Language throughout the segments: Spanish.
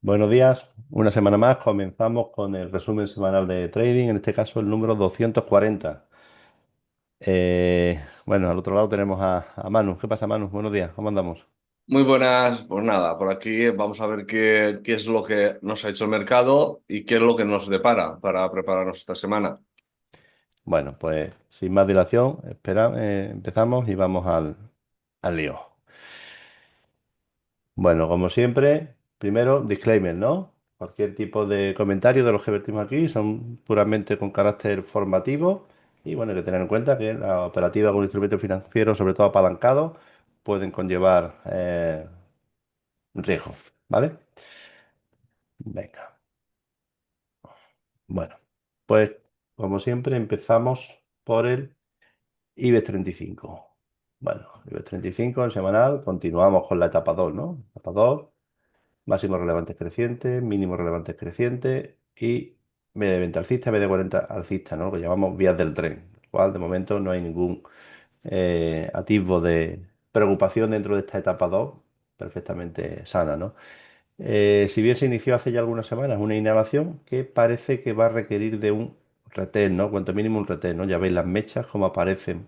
Buenos días, una semana más comenzamos con el resumen semanal de trading, en este caso el número 240. Bueno, al otro lado tenemos a Manu. ¿Qué pasa, Manu? Buenos días, ¿cómo andamos? Muy buenas, pues nada, por aquí vamos a ver qué es lo que nos ha hecho el mercado y qué es lo que nos depara para prepararnos esta semana. Bueno, pues sin más dilación, empezamos y vamos al lío. Bueno, como siempre, primero, disclaimer, ¿no? Cualquier tipo de comentario de los que vertimos aquí son puramente con carácter formativo y bueno, hay que tener en cuenta que la operativa con instrumentos financieros, sobre todo apalancados, pueden conllevar riesgo, ¿vale? Venga, bueno, pues como siempre empezamos por el IBEX 35. Bueno, IBEX 35 en semanal, continuamos con la etapa 2, ¿no? Etapa 2. Máximos relevantes crecientes, mínimos relevantes crecientes y media de 20 alcista, media de 40 alcista, ¿no? Lo que llamamos vías del tren. Lo cual, de momento, no hay ningún atisbo de preocupación dentro de esta etapa 2, perfectamente sana, ¿no? Si bien se inició hace ya algunas semanas una inhalación que parece que va a requerir de un retén, ¿no? Cuanto mínimo un retén, ¿no? Ya veis las mechas como aparecen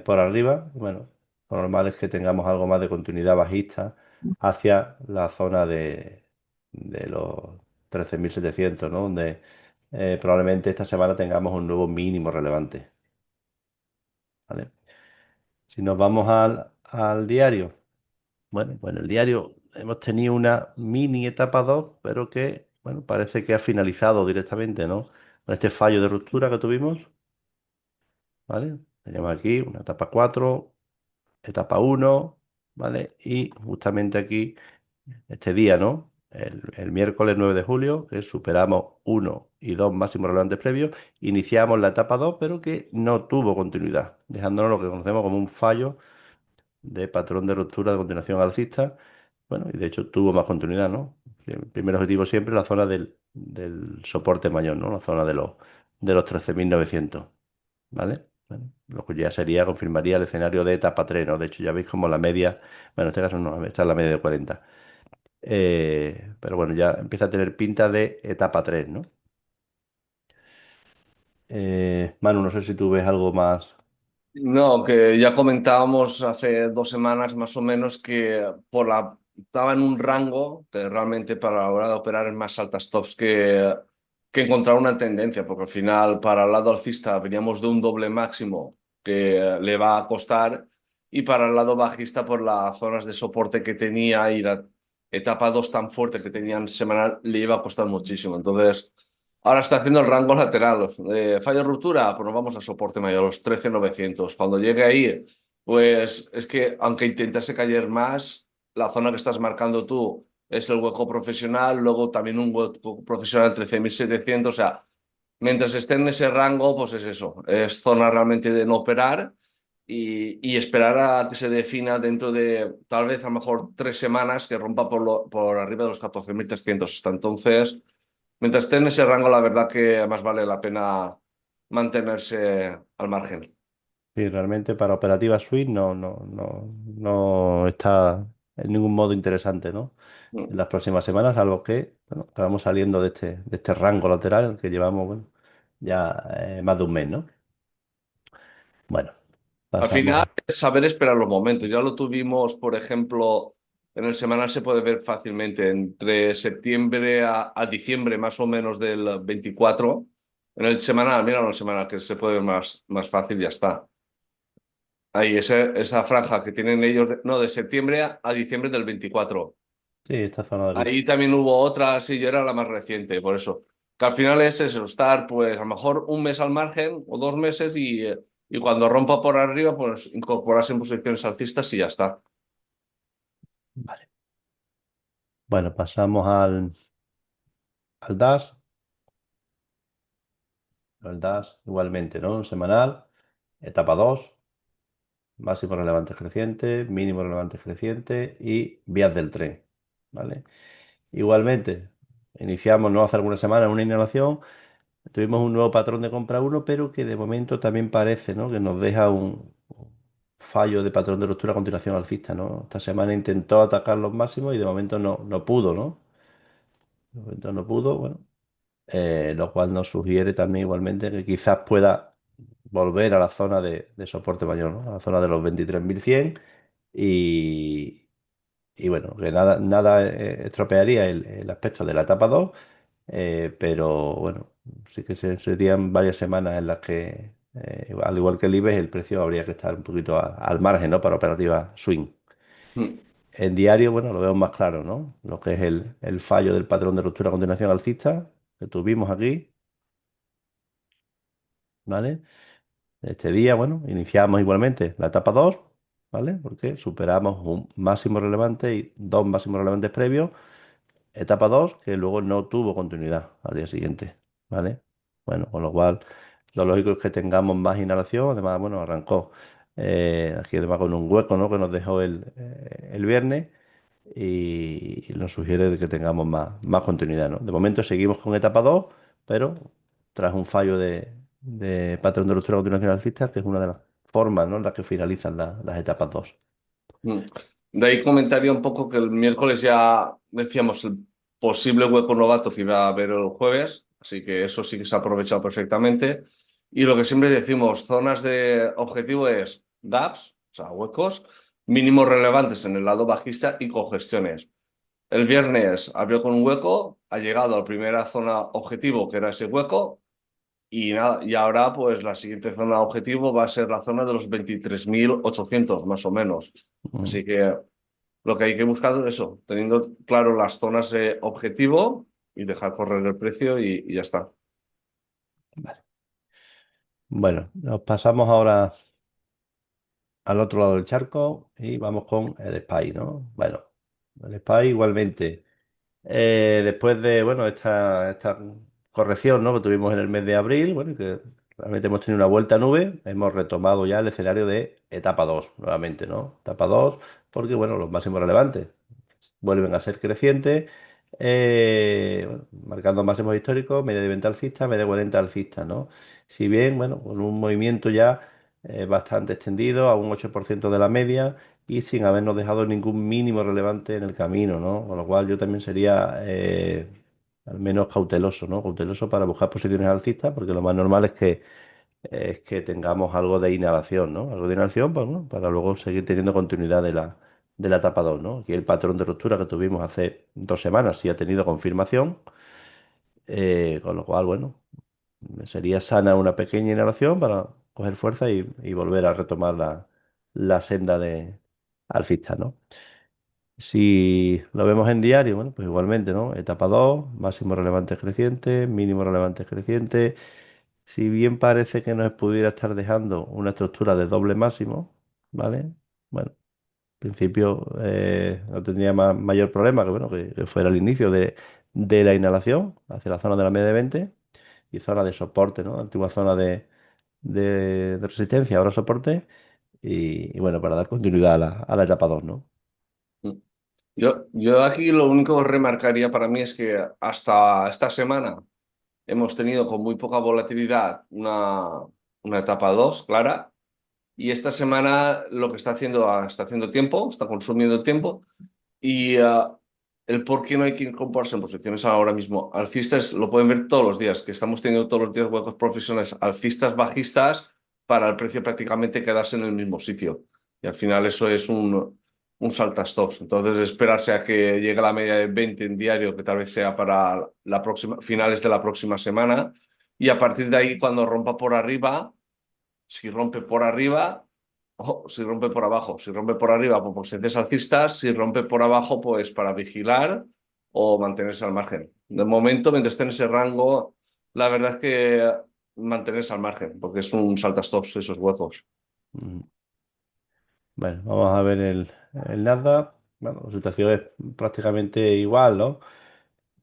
por arriba. Bueno, lo normal es que tengamos algo más de continuidad bajista hacia la zona de los 13.700, ¿no? Donde probablemente esta semana tengamos un nuevo mínimo relevante, ¿vale? Si nos vamos al diario, bueno, pues en el diario hemos tenido una mini etapa 2 pero que, bueno, parece que ha finalizado directamente, ¿no? Con este fallo de ruptura que tuvimos, ¿vale? Tenemos aquí una etapa 4 etapa uno, ¿vale? Y justamente aquí, este día, ¿no? El miércoles 9 de julio, que superamos uno y dos máximos relevantes previos, iniciamos la etapa 2 pero que no tuvo continuidad, dejándonos lo que conocemos como un fallo de patrón de ruptura de continuación alcista. Bueno, y de hecho tuvo más continuidad, ¿no? El primer objetivo siempre la zona del soporte mayor, ¿no? La zona de los 13.900. ¿Vale? Bueno, lo que ya sería, confirmaría el escenario de etapa 3, ¿no? De hecho, ya veis como la media, bueno, en este caso no, esta es la media de 40. Pero bueno, ya empieza a tener pinta de etapa 3, ¿no? Manu, no sé si tú ves algo más. No, que ya comentábamos hace 2 semanas más o menos que estaba en un rango que realmente para la hora de operar en más altas tops que encontrar una tendencia, porque al final para el lado alcista veníamos de un doble máximo que le va a costar y para el lado bajista por las zonas de soporte que tenía y la etapa 2 tan fuerte que tenían semanal le iba a costar muchísimo. Entonces... Ahora está haciendo el rango lateral. Fallo ruptura, pues nos vamos a soporte mayor, los 13.900. Cuando llegue ahí, pues es que aunque intentase caer más, la zona que estás marcando tú es el hueco profesional, luego también un hueco profesional 13.700. O sea, mientras esté en ese rango, pues es eso. Es zona realmente de no operar y esperar a que se defina dentro de tal vez a lo mejor 3 semanas que rompa por arriba de los 14.300. Hasta entonces. Mientras esté en ese rango, la verdad que más vale la pena mantenerse al margen. Sí, realmente para operativa suite no está en ningún modo interesante, ¿no? En Mm. las próximas semanas, salvo que, bueno, acabamos saliendo de este rango lateral en el que llevamos, bueno, ya más de un mes, ¿no? Bueno, Al final pasamos. es saber esperar los momentos. Ya lo tuvimos, por ejemplo, en el semanal se puede ver fácilmente entre septiembre a diciembre más o menos del 24. En el semanal, mira, en el semanal que se puede ver más fácil, ya está. Ahí, esa franja que tienen ellos, no, de septiembre a diciembre del 24. Sí, esta zona de aquí. Ahí también hubo otra, sí, yo era la más reciente, por eso. Que al final es eso, estar pues a lo mejor un mes al margen o 2 meses y cuando rompa por arriba, pues incorporarse en posiciones alcistas y ya está. Vale. Bueno, pasamos al DAS. El DAS igualmente, ¿no? Semanal, etapa 2 máximo relevantes crecientes, mínimo relevantes crecientes y vías del tren, ¿vale? Igualmente, iniciamos no hace algunas semanas una inhalación, tuvimos un nuevo patrón de compra uno pero que de momento también parece, ¿no? Que nos deja un fallo de patrón de ruptura a continuación alcista, ¿no? Esta semana intentó atacar los máximos y de momento no pudo, ¿no? momento no pudo, bueno, lo cual nos sugiere también igualmente que quizás pueda volver a la zona de soporte mayor, ¿no? A la zona de los 23.100 y, y bueno, que nada estropearía el aspecto de la etapa 2, pero bueno, sí que serían varias semanas en las que, al igual que el IBEX, el precio habría que estar un poquito al margen, ¿no? Para operativa swing. Mm. En diario, bueno, lo vemos más claro, ¿no? Lo que es el fallo del patrón de ruptura a continuación alcista que tuvimos aquí, ¿vale? Este día, bueno, iniciamos igualmente la etapa 2, ¿vale? Porque superamos un máximo relevante y dos máximos relevantes previos. Etapa 2 que luego no tuvo continuidad al día siguiente, ¿vale? Bueno, con lo cual, lo lógico es que tengamos más inhalación. Además, bueno, arrancó aquí además con un hueco, ¿no? Que nos dejó el viernes y nos sugiere de que tengamos más continuidad, ¿no? De momento seguimos con etapa 2 pero tras un fallo de patrón de ruptura continuación alcista, que es una de las formas, ¿no? En las que finalizan las etapas 2. Mm. De ahí comentaría un poco que el miércoles ya decíamos el posible hueco novato que iba a haber el jueves, así que eso sí que se ha aprovechado perfectamente. Y lo que siempre decimos, zonas de objetivo es gaps, o sea, huecos, mínimos relevantes en el lado bajista y congestiones. El viernes abrió con un hueco, ha llegado a la primera zona objetivo, que era ese hueco, y nada, y ahora pues la siguiente zona objetivo va a ser la zona de los 23.800 más o menos. Mm, Así que lo que hay que buscar es eso, teniendo claro las zonas de objetivo y dejar correr el precio y ya está. vale. Bueno, nos pasamos ahora al otro lado del charco y vamos con el SPY, ¿no? Bueno, el SPY igualmente. Después de, bueno, esta corrección, ¿no? Que tuvimos en el mes de abril, bueno, y que realmente hemos tenido una vuelta a nube, hemos retomado ya el escenario de etapa 2 nuevamente, ¿no? Etapa 2 porque, bueno, los máximos relevantes vuelven a ser crecientes, bueno, marcando máximos históricos, media de 20 alcista, media de 40 alcista, ¿no? Si bien, bueno, con un movimiento ya bastante extendido, a un 8% de la media y sin habernos dejado ningún mínimo relevante en el camino, ¿no? Con lo cual yo también sería al menos cauteloso, ¿no? Cauteloso para buscar posiciones alcistas, porque lo más normal es que tengamos algo de inhalación, ¿no? Algo de inhalación, pues, ¿no? Para luego seguir teniendo continuidad de la etapa 2, ¿no? Aquí el patrón de ruptura que tuvimos hace 2 semanas sí ha tenido confirmación, con lo cual, bueno, sería sana una pequeña inhalación para coger fuerza y volver a retomar la senda de alcista, ¿no? Si lo vemos en diario, bueno, pues igualmente, ¿no? Etapa 2 máximo relevante creciente, mínimo relevante creciente. Si bien parece que nos pudiera estar dejando una estructura de doble máximo, ¿vale? Bueno, en principio no tendría mayor problema que, bueno, que fuera el inicio de la inhalación hacia la zona de la media de 20 y zona de soporte, ¿no? Antigua zona de resistencia, ahora soporte. Y bueno, para dar continuidad a la etapa 2, ¿no? Yo aquí lo único que remarcaría para mí es que hasta esta semana hemos tenido con muy poca volatilidad una etapa 2 clara. Y esta semana lo que está haciendo tiempo, está consumiendo tiempo. Y el por qué no hay que incorporarse en posiciones ahora mismo alcistas lo pueden ver todos los días, que estamos teniendo todos los días huecos profesionales alcistas, bajistas, para el precio prácticamente quedarse en el mismo sitio. Y al final eso es un saltastops. Entonces esperarse a que llegue la media de 20 en diario, que tal vez sea para la próxima, finales de la próxima semana. Y a partir de ahí, cuando rompa por arriba, si rompe por arriba o si rompe por abajo. Si rompe por arriba, pues por posiciones alcistas. Si rompe por abajo, pues para vigilar o mantenerse al margen. De momento, mientras esté en ese rango, la verdad es que mantenerse al margen, porque es un saltastops esos huecos. Mm. Bueno, vamos a ver el Nasdaq. Bueno, la situación es prácticamente igual, ¿no?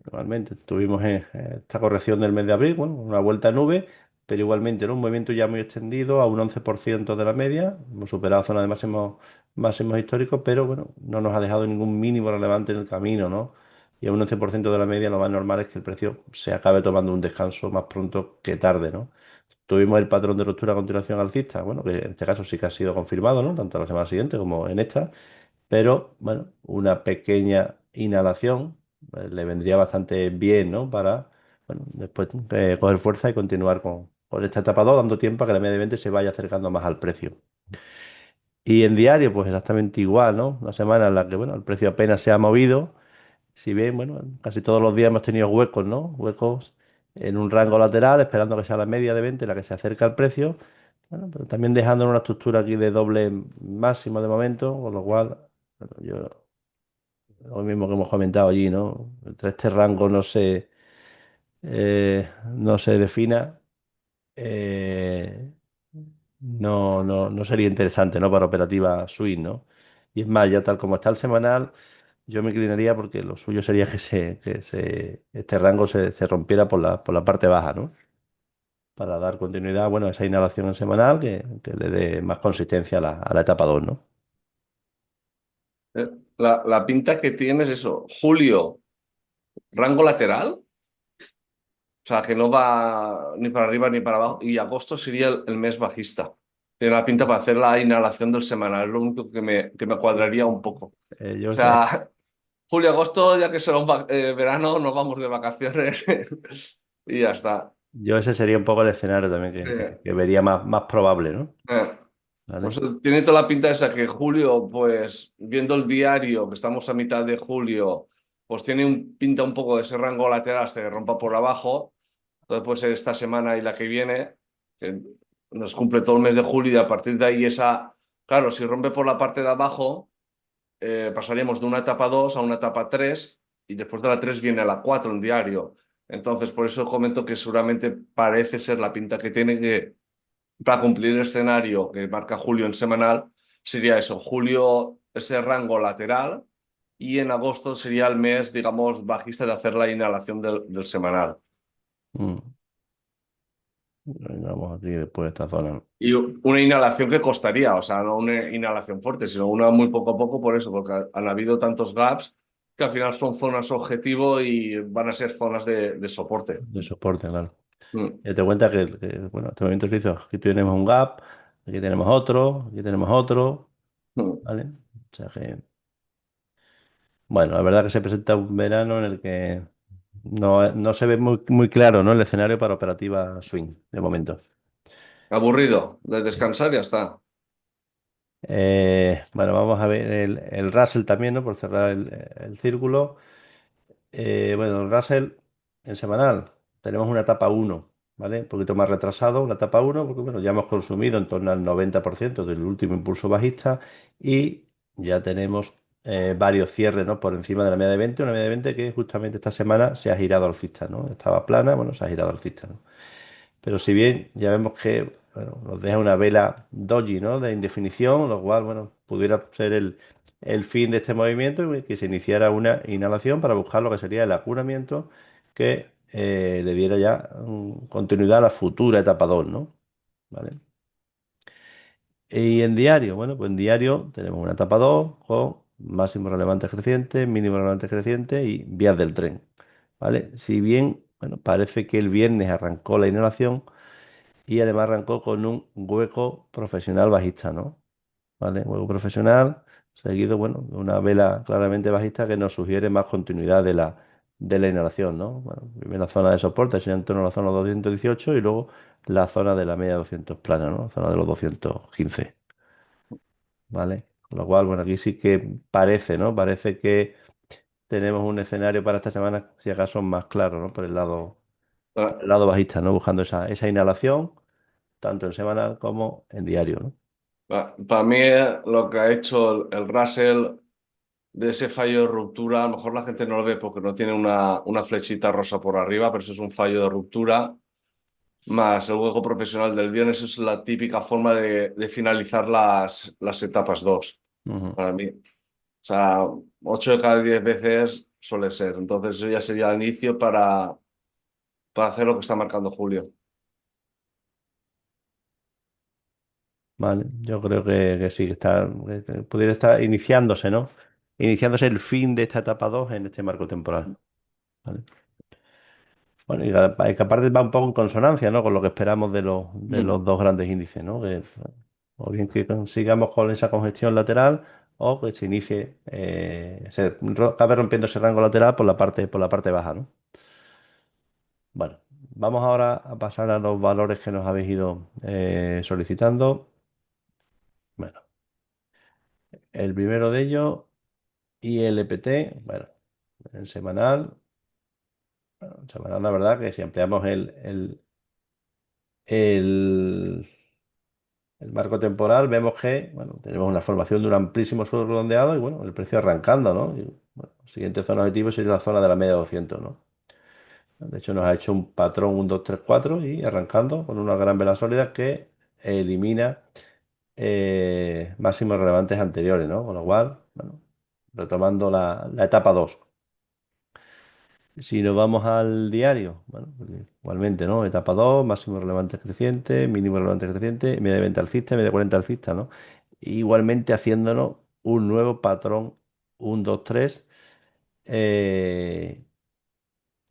Normalmente tuvimos esta corrección del mes de abril, bueno, una vuelta a nube, pero igualmente era un movimiento ya muy extendido a un 11% de la media. Hemos superado zona de máximos históricos, pero bueno, no nos ha dejado ningún mínimo relevante en el camino, ¿no? Y a un 11% de la media lo más normal es que el precio se acabe tomando un descanso más pronto que tarde, ¿no? Tuvimos el patrón de ruptura a continuación alcista, bueno, que en este caso sí que ha sido confirmado, ¿no? Tanto la semana siguiente como en esta, pero bueno, una pequeña inhalación, le vendría bastante bien, ¿no? Para, bueno, después coger fuerza y continuar con esta etapa 2 dando tiempo a que la media de 20 se vaya acercando más al precio. Y en diario, pues exactamente igual, ¿no? Una semana en la que, bueno, el precio apenas se ha movido. Si bien, bueno, casi todos los días hemos tenido huecos, ¿no? Huecos en un rango lateral, esperando que sea la media de 20 la que se acerca al precio. Bueno, pero también dejando una estructura aquí de doble máximo de momento, con lo cual, bueno, yo, lo mismo que hemos comentado allí, ¿no? Entre este rango no se defina, eh, no sería interesante, ¿no? Para operativa swing, ¿no? Y es más, ya tal como está el semanal, yo me inclinaría porque lo suyo sería este rango se rompiera por la parte baja, ¿no? Para dar continuidad, bueno, a esa inhalación en semanal que le dé más consistencia a a la etapa 2, ¿no? Eh, la pinta que tienes eso, julio, rango lateral, o sea, que no va ni para arriba ni para abajo, y agosto sería el mes bajista. Tiene la pinta para hacer la inhalación del semanal, es lo único que me cuadraría un poco. O Yo, sea, julio, agosto, ya que será un verano, nos vamos de vacaciones y ya está. yo ese sería un poco el escenario también Eh, que vería más probable, ¿no? eh. Pues ¿Vale? tiene toda la pinta esa que julio, pues viendo el diario, que estamos a mitad de julio, pues tiene pinta un poco de ese rango lateral, se rompa por abajo. Entonces puede ser esta semana y la que viene, que nos cumple todo el mes de julio y a partir de ahí claro, si rompe por la parte de abajo, pasaríamos de una etapa 2 a una etapa 3 y después de la 3 viene la 4 en diario. Entonces por eso comento que seguramente parece ser la pinta que tiene que para cumplir el escenario que marca Julio en semanal, sería eso, Julio ese rango lateral y en agosto sería el mes, digamos, bajista de hacer la inhalación del semanal. Mm. Vamos aquí después de esta zona. Y una inhalación que costaría, o sea, no una inhalación fuerte, sino una muy poco a poco por eso, porque han habido tantos gaps que al final son zonas objetivo y van a ser zonas de soporte. De soporte, claro. Mm, Y te cuenta bueno, este movimiento se hizo. Aquí tenemos un gap, aquí tenemos otro, mm. ¿vale? O sea que, bueno, la verdad que se presenta un verano en el que no se ve muy claro, ¿no? El escenario para operativa swing, de momento. Aburrido, de descansar y ya está. Bueno, vamos a ver el Russell también, ¿no? Por cerrar el círculo. Bueno, el Russell en semanal tenemos una etapa uno, ¿vale? Un poquito más retrasado, una etapa uno porque bueno, ya hemos consumido en torno al 90% del último impulso bajista y ya tenemos varios cierres, ¿no? Por encima de la media de 20, una media de 20 que justamente esta semana se ha girado alcista, ¿no? Estaba plana, bueno, se ha girado alcista, ¿no? Pero si bien ya vemos que bueno, nos deja una vela doji, ¿no? De indefinición, lo cual, bueno, pudiera ser el fin de este movimiento y que se iniciara una inhalación para buscar lo que sería el acunamiento que le diera ya continuidad a la futura etapa 2, ¿no? ¿Vale? Y en diario, bueno, pues en diario tenemos una etapa 2 con máximo relevante creciente, mínimo relevante creciente y vías del tren, ¿vale? Si bien, bueno, parece que el viernes arrancó la inhalación, y además arrancó con un hueco profesional bajista, ¿no? ¿Vale? Hueco profesional, seguido, bueno, de una vela claramente bajista que nos sugiere más continuidad de la inhalación, ¿no? Bueno, primera zona de soporte sería en torno a la zona 218 y luego la zona de la media 200 plana, ¿no? La zona de los 215, ¿vale? Con lo cual, bueno, aquí sí que parece, ¿no? Parece que tenemos un escenario para esta semana, si acaso más claro, ¿no? Por el lado bajista, ¿no? Buscando esa inhalación tanto en semanal como en diario, ¿no? Para mí, lo que ha hecho el Russell de ese fallo de ruptura, a lo mejor la gente no lo ve porque no tiene una flechita rosa por arriba, pero eso es un fallo de ruptura, más el juego profesional del viernes, eso es la típica forma de finalizar las etapas 2 Ujú. para mí. O sea, 8 de cada 10 veces suele ser. Entonces eso ya sería el inicio para hacer lo que está marcando Julio. Vale, yo creo que sí, que pudiera estar iniciándose, ¿no? Iniciándose el fin de esta etapa 2 en este marco temporal. ¿Vale? Bueno, y que aparte va un poco en consonancia, ¿no? Con lo que esperamos de Mm. los dos grandes índices, ¿no? O bien que consigamos con esa congestión lateral, o que se inicie, acabe rompiendo ese rango lateral por la parte baja, ¿no? Bueno, vamos ahora a pasar a los valores que nos habéis ido solicitando. Bueno, el primero de ellos, ILPT, bueno, en semanal. Bueno, en semanal, la verdad que si ampliamos el, el marco temporal, vemos que, bueno, tenemos una formación de un amplísimo suelo redondeado y, bueno, el precio arrancando, ¿no? Y, bueno, siguiente zona objetivo sería la zona de la media 200, ¿no? De hecho, nos ha hecho un patrón 1, 2, 3, 4 y arrancando con una gran vela sólida que elimina máximos relevantes anteriores, ¿no? Con lo cual, bueno, retomando la etapa 2. Si nos vamos al diario, bueno, pues igualmente, ¿no? Etapa 2, máximo relevante creciente, mínimo relevante creciente, media de 20 alcista, media de 40 alcista, ¿no? Igualmente haciéndonos un nuevo patrón 1, 2, 3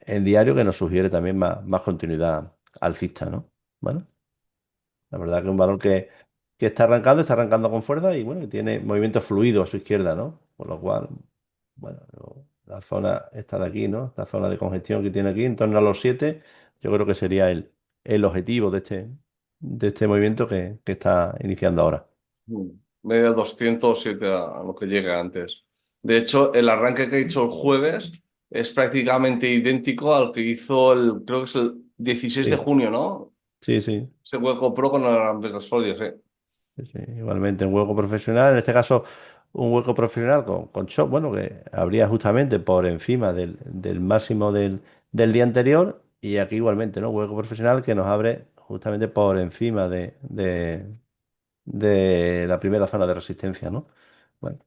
en diario que nos sugiere también más continuidad alcista, ¿no? Bueno, la verdad que un valor que está arrancando con fuerza y bueno, y tiene movimiento fluido a su izquierda, ¿no? Con lo cual, bueno, la zona esta de aquí, ¿no? La zona de congestión que tiene aquí, en torno a los 7 yo creo que sería el objetivo de este movimiento que está iniciando ahora. Mm. Media 207 a lo que llegue antes. De hecho, el arranque que ha hecho el jueves es prácticamente idéntico al que hizo creo que es el 16 de Sí, junio, ¿no? sí, sí. Ese hueco pro con los folios, sí. Sí, sí, igualmente un hueco profesional, en este caso un hueco profesional con shock, bueno, que habría justamente por encima del máximo del día anterior y aquí igualmente, ¿no? Hueco profesional que nos abre justamente por encima de la primera zona de resistencia, ¿no? Bueno,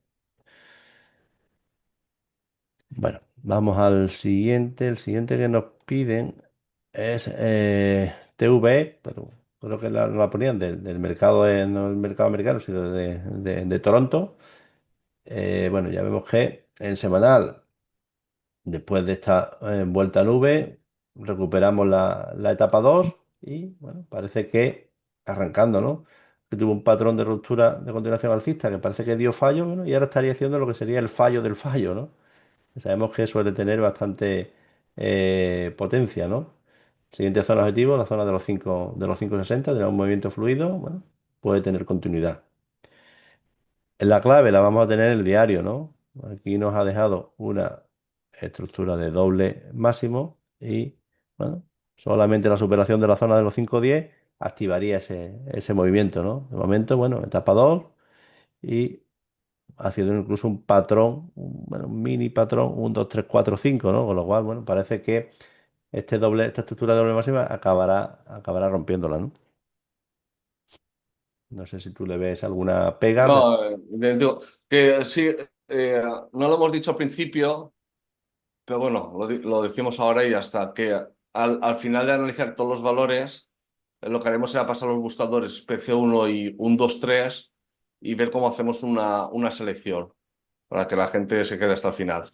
bueno, vamos al siguiente. El siguiente que nos piden es TV, pero creo que la ponían del mercado, no el mercado americano, sino de Toronto. Bueno, ya vemos que en semanal, después de esta vuelta a nube, recuperamos la etapa 2 y bueno, parece que arrancando, ¿no? Que tuvo un patrón de ruptura de continuación alcista que parece que dio fallo, bueno, y ahora estaría haciendo lo que sería el fallo del fallo, ¿no? Sabemos que suele tener bastante potencia, ¿no? Siguiente zona objetivo, la zona de los 560, de un movimiento fluido, bueno, puede tener continuidad. La clave la vamos a tener en el diario, ¿no? Aquí nos ha dejado una estructura de doble máximo y, bueno, solamente la superación de la zona de los 510 activaría ese movimiento, ¿no? De momento, bueno, etapa 2 y haciendo incluso un patrón, bueno, un mini patrón, 1, 2, 3, 4, 5, ¿no? Con lo cual, bueno, parece que esta estructura de doble máxima acabará rompiéndola, ¿no? No sé si tú le ves alguna pega, pero No, digo, que sí, no lo hemos dicho al principio, pero bueno, lo decimos ahora y hasta que al final de analizar todos los valores, lo que haremos será pasar los buscadores PC1 y 1, 2, 3 y ver cómo hacemos una selección para que la gente se quede hasta el final.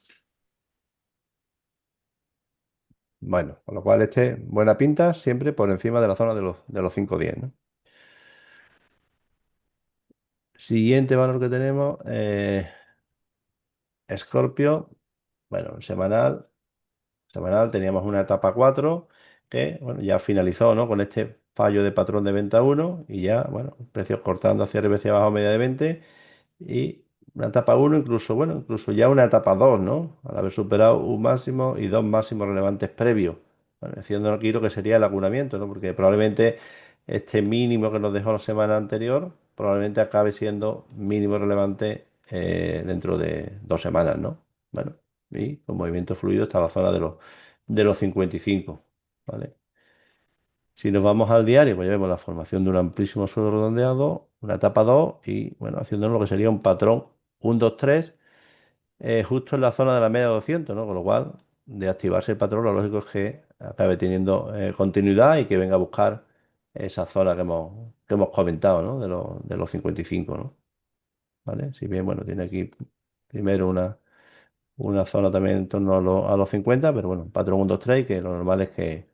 bueno, con lo cual buena pinta, siempre por encima de la zona de los 5-10, ¿no? Siguiente valor que tenemos, Scorpio, bueno, semanal teníamos una etapa 4 que, bueno, ya finalizó, ¿no? Con este fallo de patrón de venta uno y ya, bueno, precios cortando hacia arriba y hacia abajo media de 20 y una etapa uno incluso, bueno, incluso ya una etapa 2, ¿no? Al haber superado un máximo y dos máximos relevantes previos. Bueno, haciendo aquí lo que sería el acunamiento, ¿no? Porque probablemente este mínimo que nos dejó la semana anterior, probablemente acabe siendo mínimo relevante dentro de 2 semanas, ¿no? Bueno, y con movimiento fluido está la zona de los 55, ¿vale? Si nos vamos al diario, pues ya vemos la formación de un amplísimo suelo redondeado, una etapa 2 y, bueno, haciéndonos lo que sería un patrón 1, 2, 3, justo en la zona de la media de 200, ¿no? Con lo cual, de activarse el patrón, lo lógico es que acabe teniendo continuidad y que venga a buscar esa zona que hemos comentado, ¿no? De los 55, ¿no? ¿Vale? Si bien, bueno, tiene aquí primero una zona también en torno a los 50, pero bueno, patrón 1, 2, 3, que lo normal es que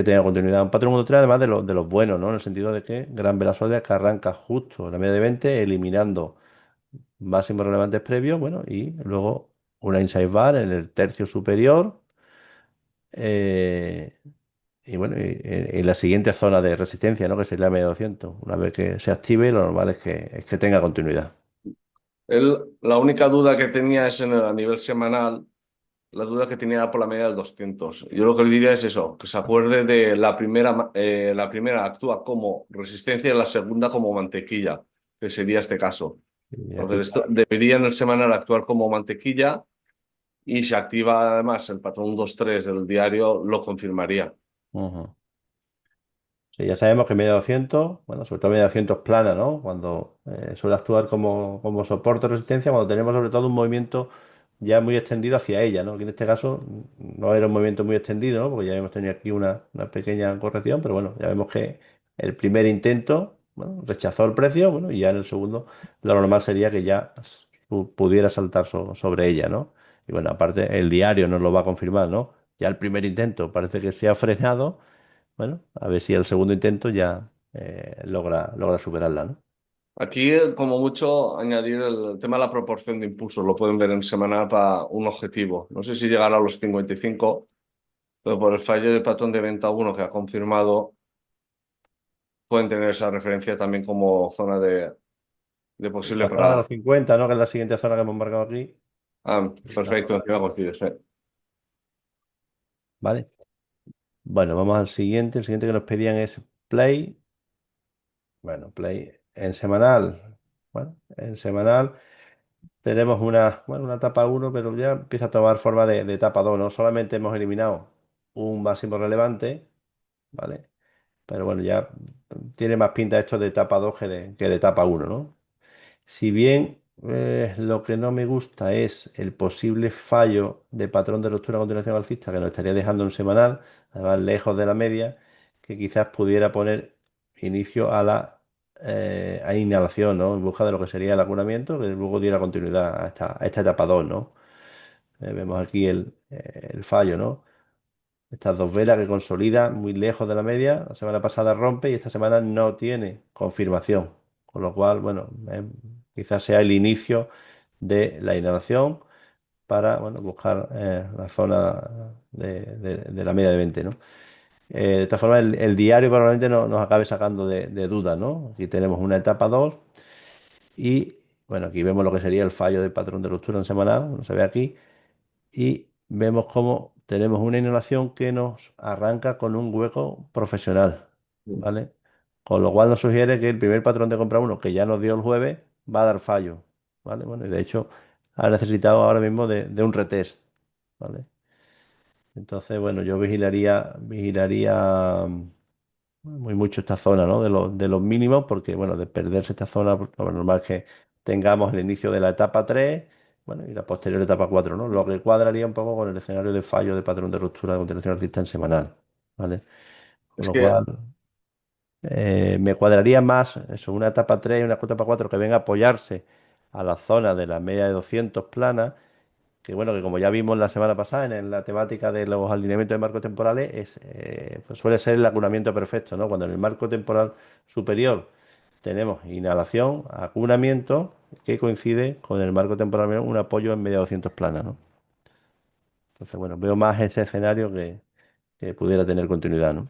tenga continuidad. Un patrón 1, 3, además de los buenos, ¿no? En el sentido de que gran vela sólida que arranca justo en la media de 20, eliminando máximos relevantes previos, bueno, y luego una inside bar en el tercio superior. eh, y bueno, y la siguiente zona de resistencia, ¿no? Que sería la media 200. Una vez que se active, lo normal es que tenga continuidad. La única duda que tenía es a nivel semanal, la duda que tenía era por la media del 200. Yo lo que le diría es eso, que se acuerde de la primera actúa como resistencia y la segunda como mantequilla, que sería este caso. Y aquí Entonces, esto debería en el semanal actuar como mantequilla y si activa además el patrón 2-3 del diario, lo confirmaría. ujú. Sí, ya sabemos que media 200, bueno, sobre todo media 200 plana, ¿no? Cuando suele actuar como soporte o resistencia, cuando tenemos sobre todo un movimiento ya muy extendido hacia ella, ¿no? Aquí en este caso no era un movimiento muy extendido, ¿no? Porque ya hemos tenido aquí una pequeña corrección, pero bueno, ya vemos que el primer intento, bueno, rechazó el precio, bueno, y ya en el segundo lo normal sería que ya pudiera saltar sobre ella, ¿no? Y bueno, aparte el diario nos lo va a confirmar, ¿no? Ya el primer intento parece que se ha frenado. Bueno, a ver si el segundo intento ya logra superarla, ¿no? Aquí, como mucho, añadir el tema de la proporción de impulsos. Lo pueden ver en semanal para un objetivo. No sé si llegará a los 55, pero por el fallo del patrón de venta uno que ha confirmado, pueden tener esa referencia también como zona de posible La zona de parada. los 50, ¿no? Que es la siguiente zona que hemos marcado aquí. Ah, La perfecto, zona encima coincides. Vale. Bueno, vamos al siguiente. El siguiente que nos pedían es Play. Bueno, Play en semanal. Bueno, en semanal tenemos una etapa uno, pero ya empieza a tomar forma de etapa 2. No solamente hemos eliminado un máximo relevante, ¿vale? Pero bueno, ya tiene más pinta esto de etapa 2 que de etapa uno, ¿no? Si bien lo que no me gusta es el posible fallo de patrón de ruptura a continuación alcista que nos estaría dejando un semanal, además lejos de la media, que quizás pudiera poner inicio a inhalación, ¿no? En busca de lo que sería el acunamiento, que luego diera continuidad a esta etapa 2, ¿no? Vemos aquí el fallo, ¿no? Estas dos velas que consolida muy lejos de la media. La semana pasada rompe y esta semana no tiene confirmación. Con lo cual, bueno, quizás sea el inicio de la inhalación para, bueno, buscar la zona de la media de 20, ¿no? De esta forma, el diario probablemente nos acabe sacando de dudas, ¿no? Aquí tenemos una etapa 2 y, bueno, aquí vemos lo que sería el fallo del patrón de ruptura en semanal, no se ve aquí y vemos cómo tenemos una inhalación que nos arranca con un hueco profesional, ¿vale? Con lo cual nos sugiere que el primer patrón de compra uno que ya nos dio el jueves va a dar fallo, ¿vale? Bueno, y de hecho ha necesitado ahora mismo de un retest, ¿vale? Entonces, bueno, yo vigilaría muy mucho esta zona, ¿no? De los mínimos, porque, bueno, de perderse esta zona, pues, lo normal es que tengamos el inicio de la etapa 3, bueno, y la posterior etapa 4, ¿no? Lo que cuadraría un poco con el escenario de fallo de patrón de ruptura de continuación alcista en semanal, ¿vale? Con Es lo que cual, me cuadraría más eso, una etapa 3 y una etapa 4 que venga a apoyarse a la zona de la media de 200 plana que bueno, que como ya vimos la semana pasada en la temática de los alineamientos de marcos temporales, pues suele ser el acunamiento perfecto, ¿no? Cuando en el marco temporal superior tenemos inhalación, acunamiento, que coincide con el marco temporal menor, un apoyo en media 200 plana, ¿no? Entonces, bueno, veo más ese escenario que pudiera tener continuidad, ¿no?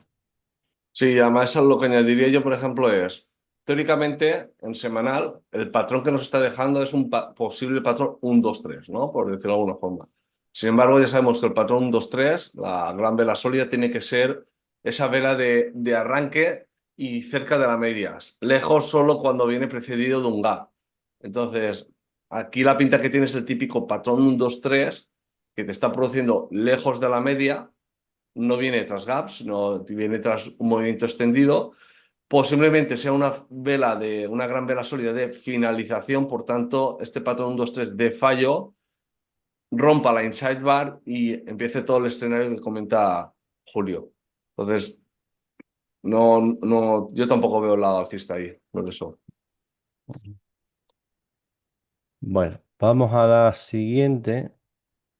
sí, además lo que añadiría yo, por ejemplo, es, teóricamente, en semanal, el patrón que nos está dejando es un posible patrón 1-2-3, ¿no? Por decirlo de alguna forma. Sin embargo, ya sabemos que el patrón 1-2-3, la gran vela sólida, tiene que ser esa vela de arranque y cerca de la media. Lejos solo cuando viene precedido de un gap. Entonces, aquí la pinta que tiene es el típico patrón 1-2-3 que te está produciendo lejos de la media, no viene tras gaps, no viene tras un movimiento extendido. Posiblemente sea una vela de una gran vela sólida de finalización, por tanto, este patrón 1-2-3 de fallo rompa la inside bar y empiece todo el escenario que comenta Julio. Entonces, no, yo tampoco veo el lado alcista ahí, por eso. Bueno, vamos a la siguiente,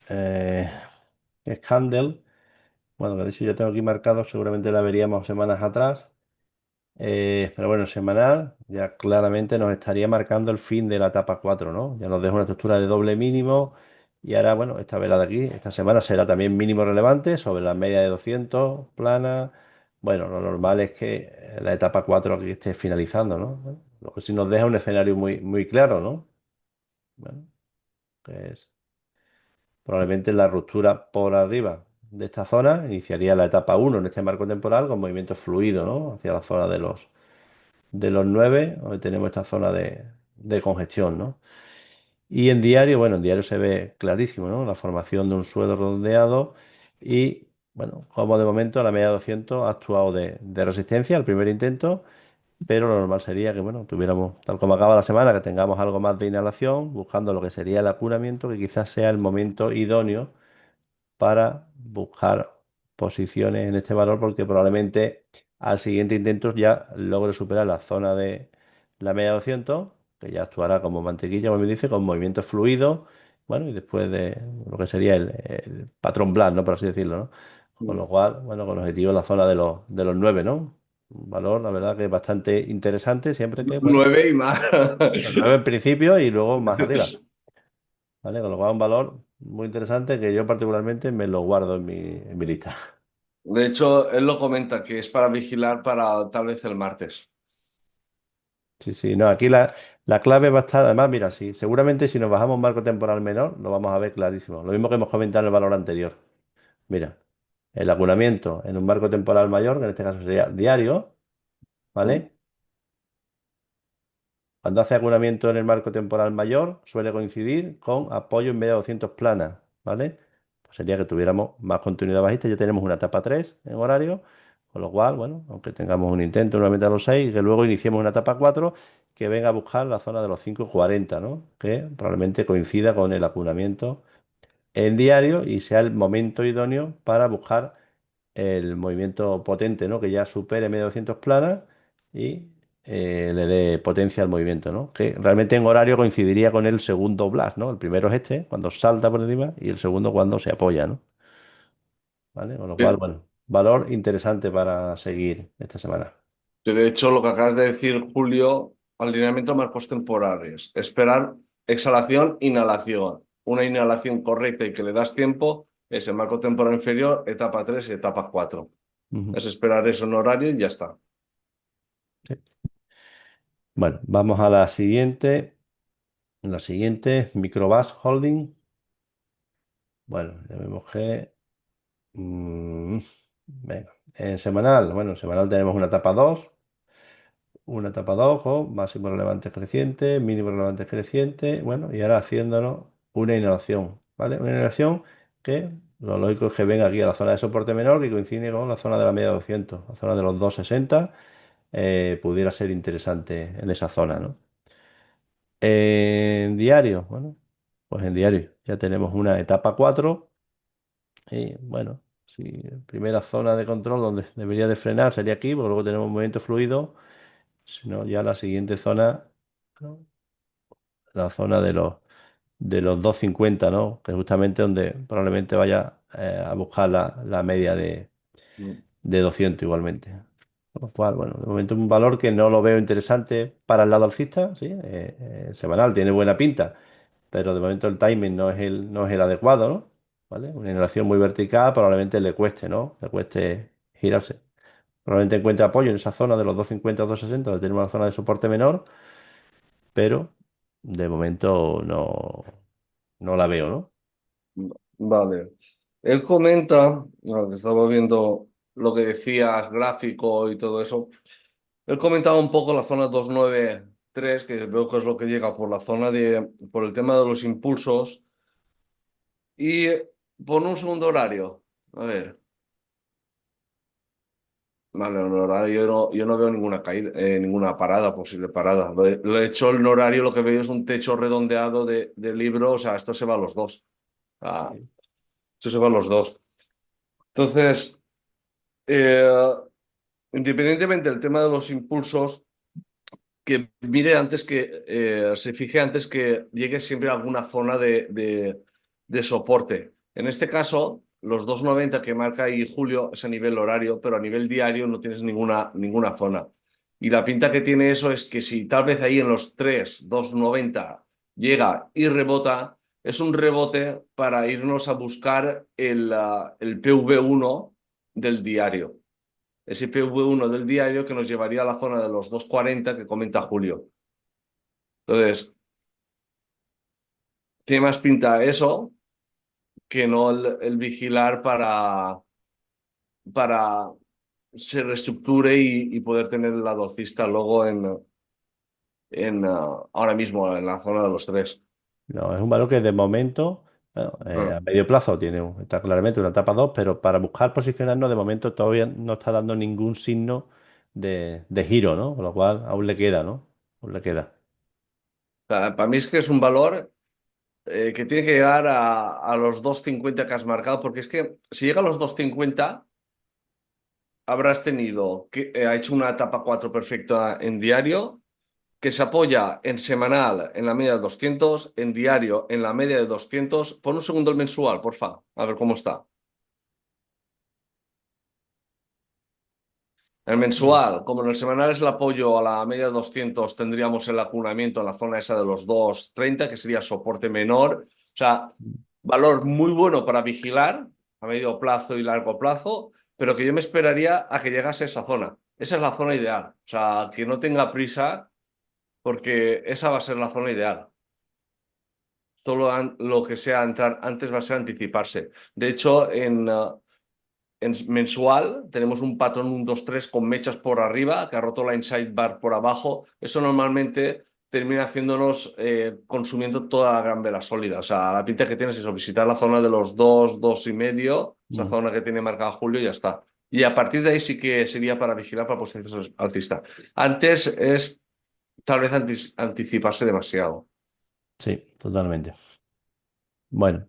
eh, que es Candle. Bueno, que de hecho yo tengo aquí marcado, seguramente la veríamos semanas atrás. Pero bueno, semanal ya claramente nos estaría marcando el fin de la etapa 4, ¿no? Ya nos deja una estructura de doble mínimo y ahora, bueno, esta velada aquí, esta semana será también mínimo relevante sobre la media de 200 plana. Bueno, lo normal es que la etapa 4 aquí esté finalizando, ¿no? Bueno, lo que sí nos deja un escenario muy, muy claro, ¿no? Bueno, que es probablemente la ruptura por arriba de esta zona iniciaría la etapa 1 en este marco temporal con movimiento fluido, ¿no? Hacia la zona de los 9 donde tenemos esta zona de congestión, ¿no? Y en diario, bueno, en diario se ve clarísimo, ¿no? La formación de un suelo redondeado y, bueno, como de momento la media de 200 ha actuado de resistencia al primer intento, pero lo normal sería que, bueno, tuviéramos, tal como acaba la semana, que tengamos algo más de inhalación, buscando lo que sería el acunamiento, que quizás sea el momento idóneo para buscar posiciones en este valor porque probablemente al siguiente intento ya logre superar la zona de la media 200 que ya actuará como mantequilla, como me dice, con movimientos fluidos, bueno, y después de lo que sería el patrón Black, ¿no? Por así decirlo, ¿no? Con lo cual, bueno, con objetivo en la zona de los 9, ¿no? Un valor, la verdad, que es bastante interesante, siempre que, bueno, 9 y más. el 9 en principio y luego más arriba. ¿Vale? Con lo cual un valor muy interesante que yo particularmente me lo guardo en mi lista. De hecho, él lo comenta que es para vigilar para tal vez el martes. Sí, sí, no, aquí la clave va a estar, además, mira, sí, seguramente si nos bajamos a un marco temporal menor, lo vamos a ver clarísimo. Lo mismo que hemos comentado en el valor anterior. Mira, el acunamiento en un marco temporal mayor, que en este caso sería diario, Mm, ¿vale? Cuando hace acunamiento en el marco temporal mayor, suele coincidir con apoyo en media de 200 planas, ¿vale? Pues sería que tuviéramos más continuidad bajista. Ya tenemos una etapa 3 en horario, con lo cual, bueno, aunque tengamos un intento nuevamente a los 6, que luego iniciemos una etapa 4 que venga a buscar la zona de los 5,40, ¿no? Que probablemente coincida con el acunamiento en diario y sea el momento idóneo para buscar el movimiento potente, ¿no? Que ya supere media 200 planas y le dé potencia al movimiento, ¿no? Que realmente en horario coincidiría con el segundo blast, ¿no? El primero es este, cuando salta por encima, y el segundo cuando se apoya, ¿no? ¿Vale? Con lo cual, bien. bueno, valor interesante para seguir esta semana. Que de hecho, lo que acabas de decir, Julio, alineamiento de marcos temporales. Esperar exhalación, inhalación. Una inhalación correcta y que le das tiempo es el marco temporal inferior, etapa 3 y etapa 4. Ujú. Es esperar eso en horario y ya está. Sí. Bueno, vamos a la siguiente. La siguiente, Microbus Holding. Bueno, ya vemos que venga. En semanal, bueno, en semanal tenemos una etapa 2 con máximo relevante creciente, mínimo relevante creciente, bueno, y ahora haciéndonos una inhalación, ¿vale? Una inhalación que lo lógico es que venga aquí a la zona de soporte menor que coincide con la zona de la media 200, la zona de los 260, pudiera ser interesante en esa zona, ¿no? En diario, bueno, pues en diario ya tenemos una etapa 4. Y bueno, si primera zona de control donde debería de frenar sería aquí, porque luego tenemos movimiento fluido, sino ya la siguiente zona, ¿no? La zona de los 250, ¿no? Que es justamente donde probablemente vaya a buscar la media Mm. de 200 igualmente. Con lo cual, bueno, de momento un valor que no lo veo interesante para el lado alcista, ¿sí? Semanal tiene buena pinta, pero de momento el timing no es el adecuado, ¿no? ¿Vale? Una inhalación muy vertical probablemente le cueste, ¿no? Le cueste girarse. Probablemente encuentre apoyo en esa zona de los 250 o 260, donde tenemos una zona de soporte menor, pero de momento no la veo, ¿no? Vale. Él comenta, que estaba viendo lo que decías, gráfico y todo eso. Él comentaba un poco la zona 293, que veo que es lo que llega por la zona por el tema de los impulsos. Y por un segundo horario. A ver, vale, en el horario yo no veo ninguna caída, ninguna parada, posible parada. Lo he hecho en horario, lo que veo es un techo redondeado de libro, o sea, esto se va a los dos. Ah, Sí. esto se va a los dos. Entonces, eh, independientemente del tema de los impulsos, que mire antes que se fije antes que llegue siempre a alguna zona de soporte. En este caso, los 290 que marca ahí Julio es a nivel horario, pero a nivel diario no tienes ninguna zona. Y la pinta que tiene eso es que si tal vez ahí en los 3, 2,90 llega y rebota, es un rebote para irnos a buscar el PV1 del diario. Ese PV1 del diario que nos llevaría a la zona de los 2,40 que comenta Julio. Entonces, tiene más pinta eso que no el vigilar para se reestructure y poder tener el lado alcista luego ahora mismo en la zona de los 3. No, es un valor que de momento, bueno, Ah. a medio plazo está claramente una etapa 2, pero para buscar posicionarnos de momento todavía no está dando ningún signo de giro, ¿no? Con lo cual aún le queda, ¿no? Aún le queda. Para mí es que es un valor que tiene que llegar a los 2,50 que has marcado, porque es que si llega a los 2,50 habrás tenido que ha hecho una etapa 4 perfecta en diario, que se apoya en semanal en la media de 200, en diario en la media de 200. Pon un segundo el mensual, porfa, a ver cómo está. El mensual, como en el semanal es el apoyo a la media de 200, tendríamos el acunamiento en la zona esa de los 2,30, que sería soporte menor. O sea, valor muy bueno para vigilar a medio plazo y largo plazo, pero que yo me esperaría a que llegase a esa zona. Esa es la zona ideal. O sea, que no tenga prisa porque esa va a ser la zona ideal. Todo lo que sea entrar antes va a ser anticiparse. De hecho, en mensual tenemos un patrón 1, 2, 3 con mechas por arriba que ha roto la inside bar por abajo. Eso normalmente termina haciéndonos consumiendo toda la gran vela sólida. O sea, la pinta que tienes es eso, visitar la zona de los 2, 2,5, esa Mm. zona que tiene marcada Julio y ya está. Y a partir de ahí sí que sería para vigilar para posiciones alcista. Antes es tal vez anticiparse demasiado. Sí, totalmente. Bueno,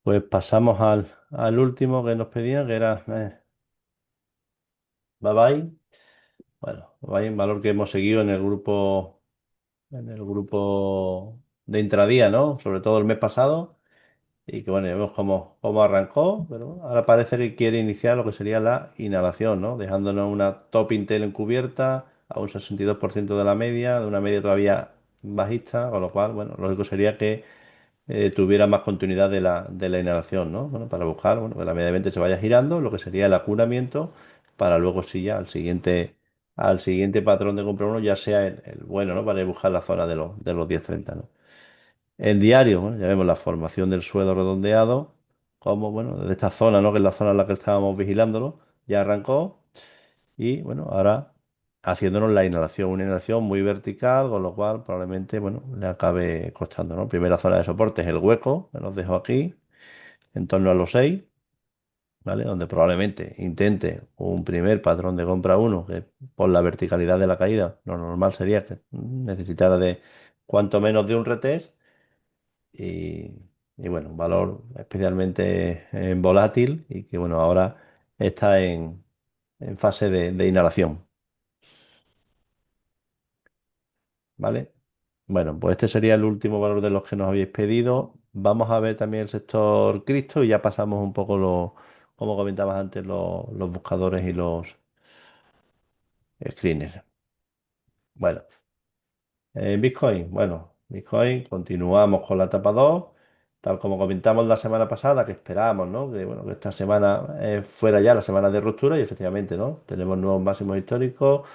pues pasamos al último que nos pedían, que era Bye Bye. Bueno, Bye Bye, un valor que hemos seguido en el grupo de intradía, ¿no? Sobre todo el mes pasado. Y que bueno, ya vemos cómo arrancó, pero ahora parece que quiere iniciar lo que sería la inhalación, ¿no? Dejándonos una top Intel encubierta a un 62% de la media, de una media todavía bajista, con lo cual, bueno, lógico sería que tuviera más continuidad de la inhalación, ¿no? Bueno, para buscar, bueno, que la media de 20 se vaya girando, lo que sería el acunamiento, para luego sí ya al siguiente patrón de compra uno ya sea el bueno, ¿no? Para ir a buscar la zona de los 10-30, ¿no? En diario, bueno, ya vemos la formación del suelo redondeado, como, bueno, desde esta zona, ¿no? Que es la zona en la que estábamos vigilándolo, ya arrancó y, bueno, ahora haciéndonos la inhalación, una inhalación muy vertical, con lo cual probablemente, bueno, le acabe costando, ¿no? Primera zona de soporte es el hueco, que nos dejo aquí, en torno a los 6, ¿vale? Donde probablemente intente un primer patrón de compra uno que por la verticalidad de la caída, lo normal sería que necesitara de cuanto menos de un retest. Y bueno, un valor especialmente volátil y que bueno, ahora está en fase de inhalación, ¿vale? Bueno, pues este sería el último valor de los que nos habéis pedido. Vamos a ver también el sector cripto y ya pasamos un poco como comentabas antes, los buscadores y los screeners. Bueno. Bitcoin, bueno, Bitcoin, continuamos con la etapa 2 tal como comentamos la semana pasada, que esperábamos, ¿no? Que, bueno, que esta semana fuera ya la semana de ruptura y efectivamente, ¿no? Tenemos nuevos máximos históricos,